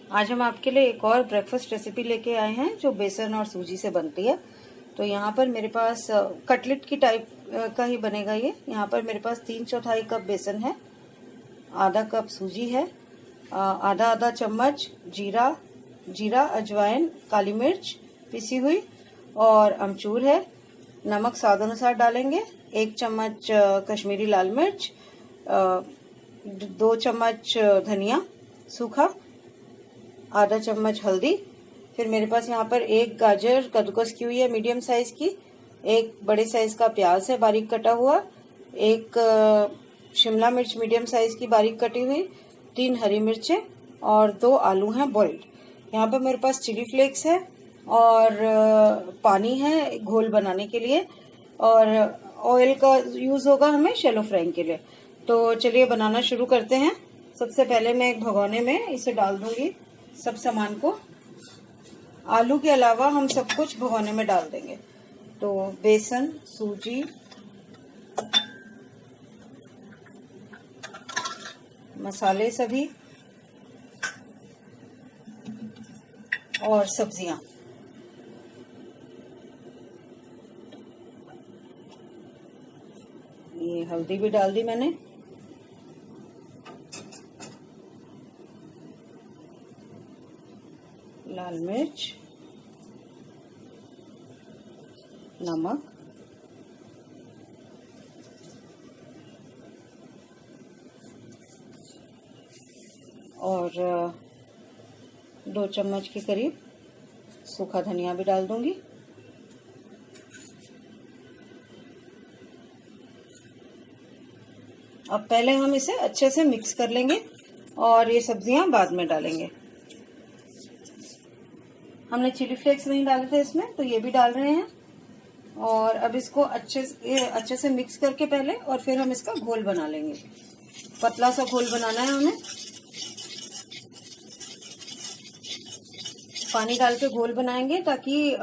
आज हम आपके लिए एक और ब्रेकफास्ट रेसिपी लेके आए हैं जो बेसन और सूजी से बनती है। तो यहाँ पर मेरे पास कटलेट की टाइप का ही बनेगा ये। यहाँ पर मेरे पास 3/4 कप बेसन है, आधा कप सूजी है, आधा आधा चम्मच जीरा, अजवाइन, काली मिर्च पिसी हुई और अमचूर है। नमक स्वाद अनुसार डालेंगे। 1 चम्मच कश्मीरी लाल मिर्च, 2 चम्मच धनिया सूखा, आधा चम्मच हल्दी। फिर मेरे पास यहाँ पर 1 गाजर कद्दूकस की हुई है मीडियम साइज की, 1 बड़े साइज का प्याज है बारीक कटा हुआ, 1 शिमला मिर्च मीडियम साइज की बारीक कटी हुई, 3 हरी मिर्चें और 2 आलू हैं बॉइल्ड। यहाँ पर मेरे पास चिली फ्लेक्स है और पानी है घोल बनाने के लिए, और ऑयल का यूज होगा हमें शैलो फ्राइंग के लिए। तो चलिए बनाना शुरू करते हैं। सबसे पहले मैं एक भगोने में इसे डाल दूंगी सब सामान को। आलू के अलावा हम सब कुछ भगोने में डाल देंगे। तो बेसन, सूजी, मसाले सभी और सब्जियां। ये हल्दी भी डाल दी मैंने, लाल मिर्च, नमक, और 2 चम्मच के करीब सूखा धनिया भी डाल दूंगी। अब पहले हम इसे अच्छे से मिक्स कर लेंगे और ये सब्जियां बाद में डालेंगे। हमने चिली फ्लेक्स नहीं डाले थे इसमें, तो ये भी डाल रहे हैं। और अब इसको अच्छे से मिक्स करके पहले, और फिर हम इसका घोल बना लेंगे। पतला सा घोल बनाना है हमें। पानी डाल के घोल बनाएंगे ताकि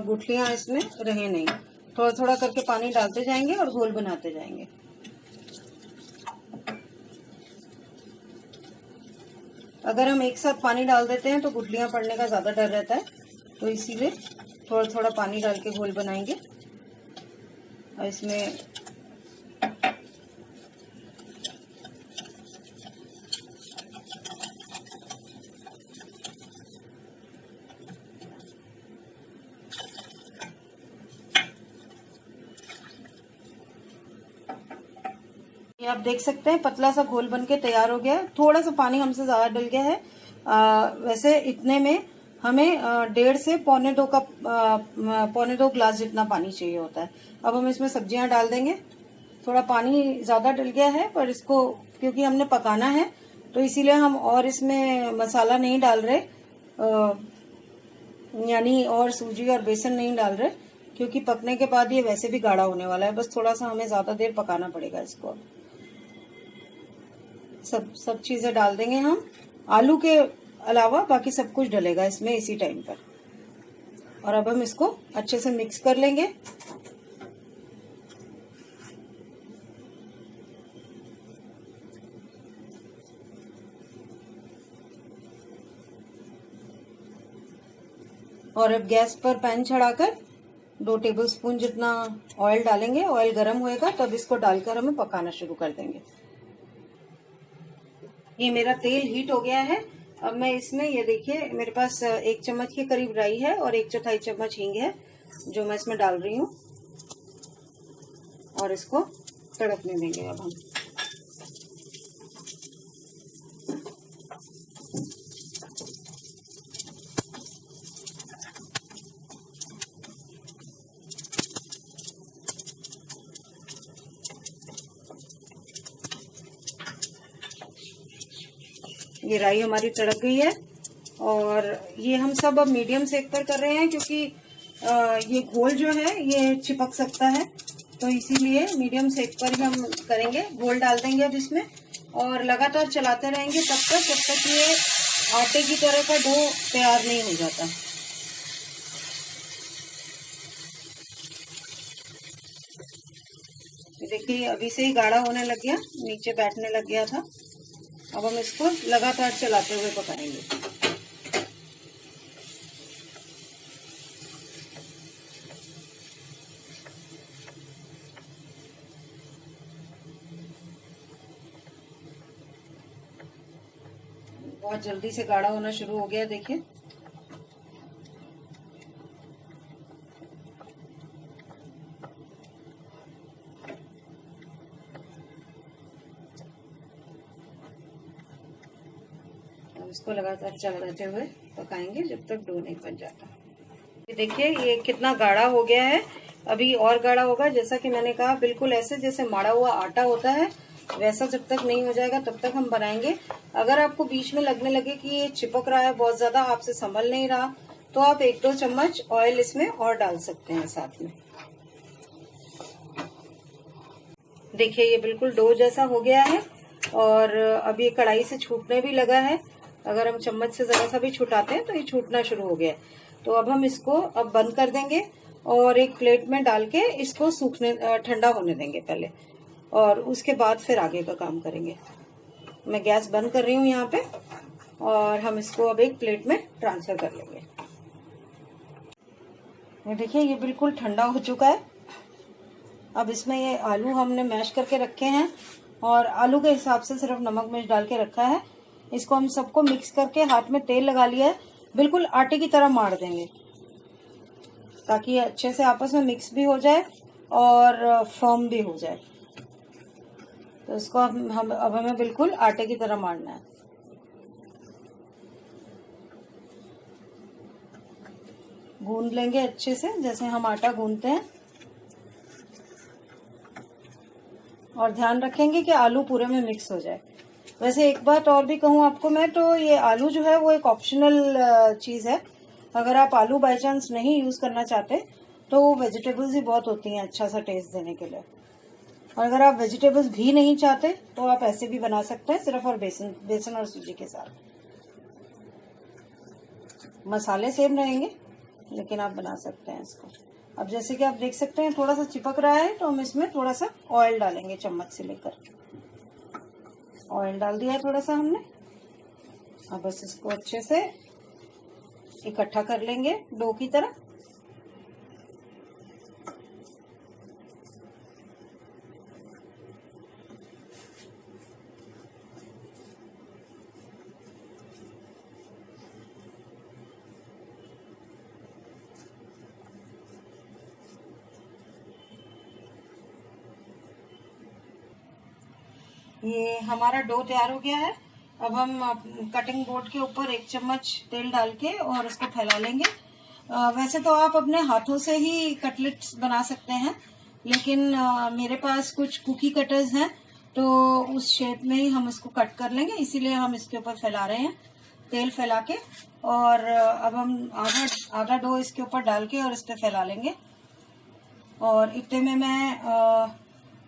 गुठलियां इसमें रहे नहीं। थोड़ा थोड़ा करके पानी डालते जाएंगे और घोल बनाते जाएंगे। अगर हम एक साथ पानी डाल देते हैं तो गुठलियां पड़ने का ज्यादा डर रहता है, तो इसीलिए थोड़ा थोड़ा पानी डाल के घोल बनाएंगे। और इसमें ये आप देख सकते हैं पतला सा घोल बनके तैयार हो गया है। थोड़ा सा पानी हमसे ज्यादा डल गया है। वैसे इतने में हमें 1.5 से पौने 2 गिलास जितना पानी चाहिए होता है। अब हम इसमें सब्जियां डाल देंगे। थोड़ा पानी ज्यादा डल गया है, पर इसको क्योंकि हमने पकाना है तो इसीलिए हम और इसमें मसाला नहीं डाल रहे, यानी और सूजी और बेसन नहीं डाल रहे, क्योंकि पकने के बाद ये वैसे भी गाढ़ा होने वाला है। बस थोड़ा सा हमें ज्यादा देर पकाना पड़ेगा इसको। सब चीजें डाल देंगे हम। आलू के अलावा बाकी सब कुछ डलेगा इसमें इसी टाइम पर। और अब हम इसको अच्छे से मिक्स कर लेंगे। और अब गैस पर पैन चढ़ाकर 2 टेबलस्पून जितना ऑयल डालेंगे। ऑयल गर्म होएगा तब इसको डालकर हमें पकाना शुरू कर देंगे। ये मेरा तेल हीट हो गया है। अब मैं इसमें, ये देखिए मेरे पास 1 चम्मच के करीब राई है और 1/4 चम्मच हींग है, जो मैं इसमें डाल रही हूँ। और इसको तड़कने देंगे अब हम। ये राई हमारी तड़क गई है और ये हम सब अब मीडियम सेक पर कर रहे हैं, क्योंकि ये घोल जो है ये चिपक सकता है, तो इसीलिए मीडियम सेक पर ही हम करेंगे। घोल डाल देंगे अब इसमें और लगातार चलाते रहेंगे तब तक जब तक ये आटे की तरह का डो तैयार नहीं हो जाता। देखिए अभी से ही गाढ़ा होने लग गया, नीचे बैठने लग गया था। अब हम इसको लगातार चलाते हुए पकाएंगे। बहुत जल्दी से गाढ़ा होना शुरू हो गया, देखिए। इसको लगातार चलाते हुए पकाएंगे जब तक डो नहीं बन जाता। ये देखिए ये कितना गाढ़ा हो गया है। अभी और गाढ़ा होगा, जैसा कि मैंने कहा बिल्कुल ऐसे जैसे माड़ा हुआ आटा होता है वैसा जब तक नहीं हो जाएगा तब तक हम बनाएंगे। अगर आपको बीच में लगने लगे कि ये चिपक रहा है बहुत ज्यादा, आपसे संभल नहीं रहा, तो आप 1-2 चम्मच ऑयल इसमें और डाल सकते हैं साथ में। देखिए ये बिल्कुल डो जैसा हो गया है और अब ये कढ़ाई से छूटने भी लगा है। अगर हम चम्मच से जरा सा भी छुटाते हैं तो ये छूटना शुरू हो गया है। तो अब हम इसको अब बंद कर देंगे और एक प्लेट में डाल के इसको सूखने ठंडा होने देंगे पहले, और उसके बाद फिर आगे का काम करेंगे। मैं गैस बंद कर रही हूँ यहाँ पे और हम इसको अब एक प्लेट में ट्रांसफर कर लेंगे। ये देखिए ये बिल्कुल ठंडा हो चुका है। अब इसमें ये आलू हमने मैश करके रखे हैं और आलू के हिसाब से सिर्फ नमक मिर्च डाल के रखा है। इसको हम सबको मिक्स करके हाथ में तेल लगा लिया है, बिल्कुल आटे की तरह मार देंगे ताकि अच्छे से आपस में मिक्स भी हो जाए और फर्म भी हो जाए। तो इसको अब हमें बिल्कुल आटे की तरह मारना है। गूंद लेंगे अच्छे से जैसे हम आटा गूंदते हैं, और ध्यान रखेंगे कि आलू पूरे में मिक्स हो जाए। वैसे एक बात और भी कहूँ आपको मैं, तो ये आलू जो है वो एक ऑप्शनल चीज है। अगर आप आलू बाय चांस नहीं यूज करना चाहते तो वेजिटेबल्स ही बहुत होती हैं अच्छा सा टेस्ट देने के लिए। और अगर आप वेजिटेबल्स भी नहीं चाहते तो आप ऐसे भी बना सकते हैं, सिर्फ और बेसन और सूजी के साथ। मसाले सेम रहेंगे लेकिन आप बना सकते हैं इसको। अब जैसे कि आप देख सकते हैं थोड़ा सा चिपक रहा है, तो हम इसमें थोड़ा सा ऑयल डालेंगे चम्मच से लेकर। ऑयल डाल दिया है थोड़ा सा हमने। अब बस इसको अच्छे से इकट्ठा कर लेंगे डो की तरह। ये हमारा डो तैयार हो गया है। अब हम कटिंग बोर्ड के ऊपर 1 चम्मच तेल डाल के और इसको फैला लेंगे। वैसे तो आप अपने हाथों से ही कटलेट्स बना सकते हैं, लेकिन मेरे पास कुछ कुकी कटर्स हैं तो उस शेप में ही हम इसको कट कर लेंगे, इसीलिए हम इसके ऊपर फैला रहे हैं तेल फैला के। और अब हम आधा डो इसके ऊपर डाल के और इस पे फैला लेंगे। और इतने में मैं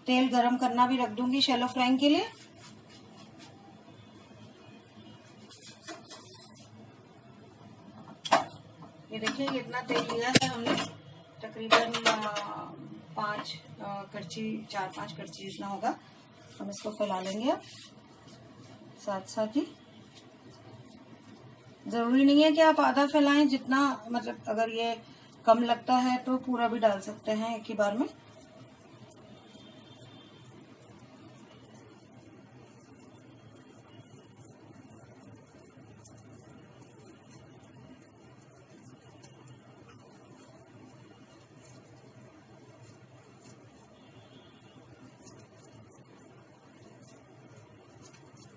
तेल गरम करना भी रख दूंगी शैलो फ्राइंग के लिए। ये देखिए इतना तेल लिया है हमने, तकरीबन 4-5 कड़छी जितना होगा। हम इसको फैला लेंगे। अब साथ साथ ही जरूरी नहीं है कि आप आधा फैलाएं, जितना मतलब अगर ये कम लगता है तो पूरा भी डाल सकते हैं एक ही बार में।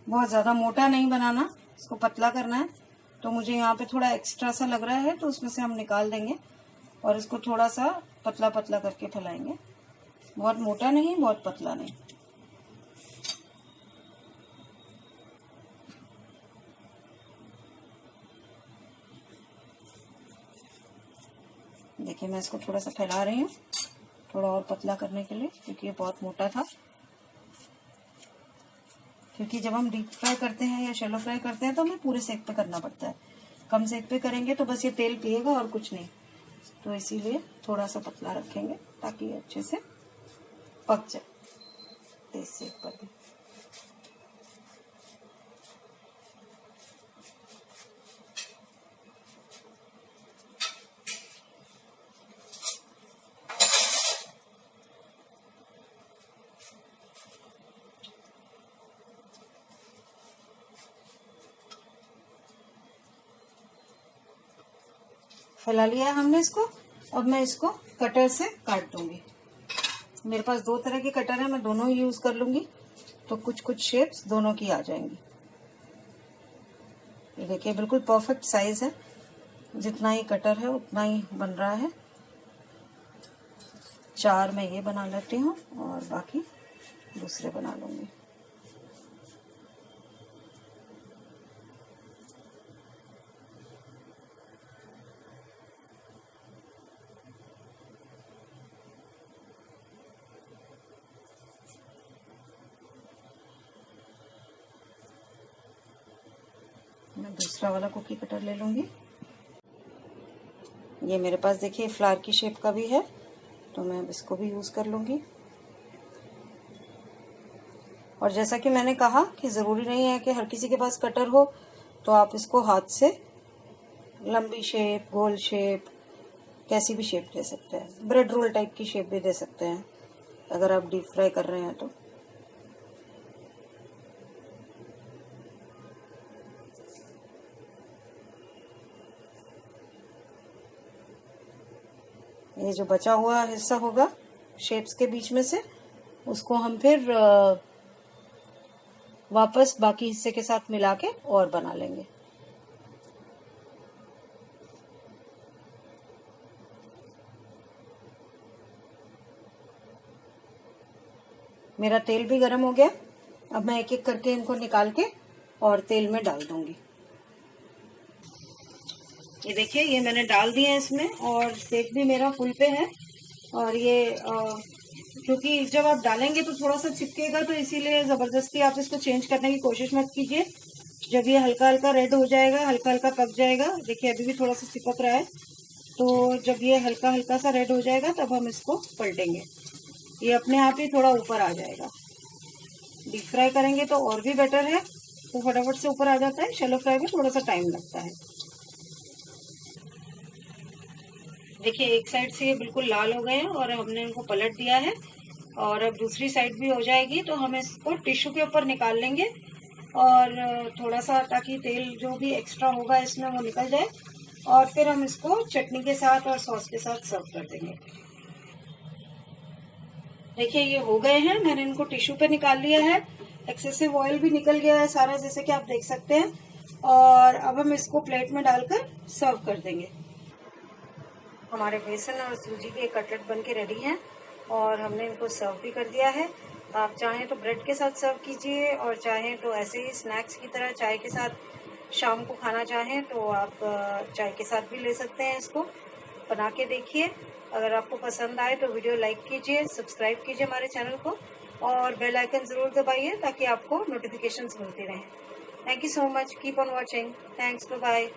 बहुत ज्यादा मोटा नहीं बनाना, इसको पतला करना है। तो मुझे यहाँ पे थोड़ा एक्स्ट्रा सा लग रहा है तो उसमें से हम निकाल देंगे और इसको थोड़ा सा पतला पतला करके फैलाएंगे। बहुत मोटा नहीं, बहुत पतला नहीं। देखिए मैं इसको थोड़ा सा फैला रही हूँ थोड़ा और पतला करने के लिए, क्योंकि ये बहुत मोटा था। क्योंकि जब हम डीप फ्राई करते हैं या शैलो फ्राई करते हैं तो हमें पूरे सेक पे करना पड़ता है। कम सेक पे करेंगे तो बस ये तेल पिएगा और कुछ नहीं। तो इसीलिए थोड़ा सा पतला रखेंगे ताकि ये अच्छे से पक जाए तेज सेक पर भी। फैला लिया है हमने इसको। अब मैं इसको कटर से काट दूंगी। मेरे पास 2 तरह के कटर है, मैं दोनों ही यूज कर लूंगी, तो कुछ कुछ शेप्स दोनों की आ जाएंगी। ये देखिए बिल्कुल परफेक्ट साइज है, जितना ही कटर है उतना ही बन रहा है। 4 मैं ये बना लेती हूँ और बाकी दूसरे बना लूंगी। मैं दूसरा वाला कुकी कटर ले लूंगी। ये मेरे पास देखिए फ्लावर की शेप का भी है, तो मैं इसको भी यूज कर लूंगी। और जैसा कि मैंने कहा कि जरूरी नहीं है कि हर किसी के पास कटर हो, तो आप इसको हाथ से लंबी शेप, गोल शेप, कैसी भी शेप दे सकते हैं। ब्रेड रोल टाइप की शेप भी दे सकते हैं अगर आप डीप फ्राई कर रहे हैं तो। ये जो बचा हुआ हिस्सा होगा शेप्स के बीच में से, उसको हम फिर वापस बाकी हिस्से के साथ मिला के और बना लेंगे। मेरा तेल भी गर्म हो गया। अब मैं एक एक करके इनको निकाल के और तेल में डाल दूंगी। ये देखिए ये मैंने डाल दिए हैं इसमें, और सेक भी मेरा फुल पे है। और ये क्योंकि जब आप डालेंगे तो थोड़ा सा चिपकेगा, तो इसीलिए जबरदस्ती आप इसको चेंज करने की कोशिश मत कीजिए। जब ये हल्का हल्का रेड हो जाएगा, हल्का हल्का पक जाएगा, देखिए अभी भी थोड़ा सा चिपक रहा है, तो जब ये हल्का हल्का सा रेड हो जाएगा तब हम इसको पलटेंगे। ये अपने आप ही थोड़ा ऊपर आ जाएगा। डीप फ्राई करेंगे तो और भी बेटर है, तो फटाफट से ऊपर आ जाता है। शैलो फ्राई में थोड़ा सा टाइम लगता है। देखिए एक साइड से ये बिल्कुल लाल हो गए हैं और हमने इनको पलट दिया है, और अब दूसरी साइड भी हो जाएगी, तो हम इसको टिश्यू के ऊपर निकाल लेंगे, और थोड़ा सा ताकि तेल जो भी एक्स्ट्रा होगा इसमें वो निकल जाए, और फिर हम इसको चटनी के साथ और सॉस के साथ सर्व कर देंगे। देखिए ये हो गए हैं, मैंने इनको टिश्यू पे निकाल लिया है। एक्सेसिव ऑयल भी निकल गया है सारा, जैसे कि आप देख सकते हैं। और अब हम इसको प्लेट में डालकर सर्व कर देंगे। हमारे बेसन और सूजी के कटलेट बन के रेडी हैं, और हमने इनको सर्व भी कर दिया है। आप चाहें तो ब्रेड के साथ सर्व कीजिए, और चाहें तो ऐसे ही स्नैक्स की तरह चाय के साथ शाम को खाना चाहें तो आप चाय के साथ भी ले सकते हैं। इसको बना के देखिए। अगर आपको पसंद आए तो वीडियो लाइक कीजिए, सब्सक्राइब कीजिए हमारे चैनल को, और बेल आइकन जरूर दबाइए ताकि आपको नोटिफिकेशंस मिलती रहें। Thank you so much, keep on watching, thanks, bye bye.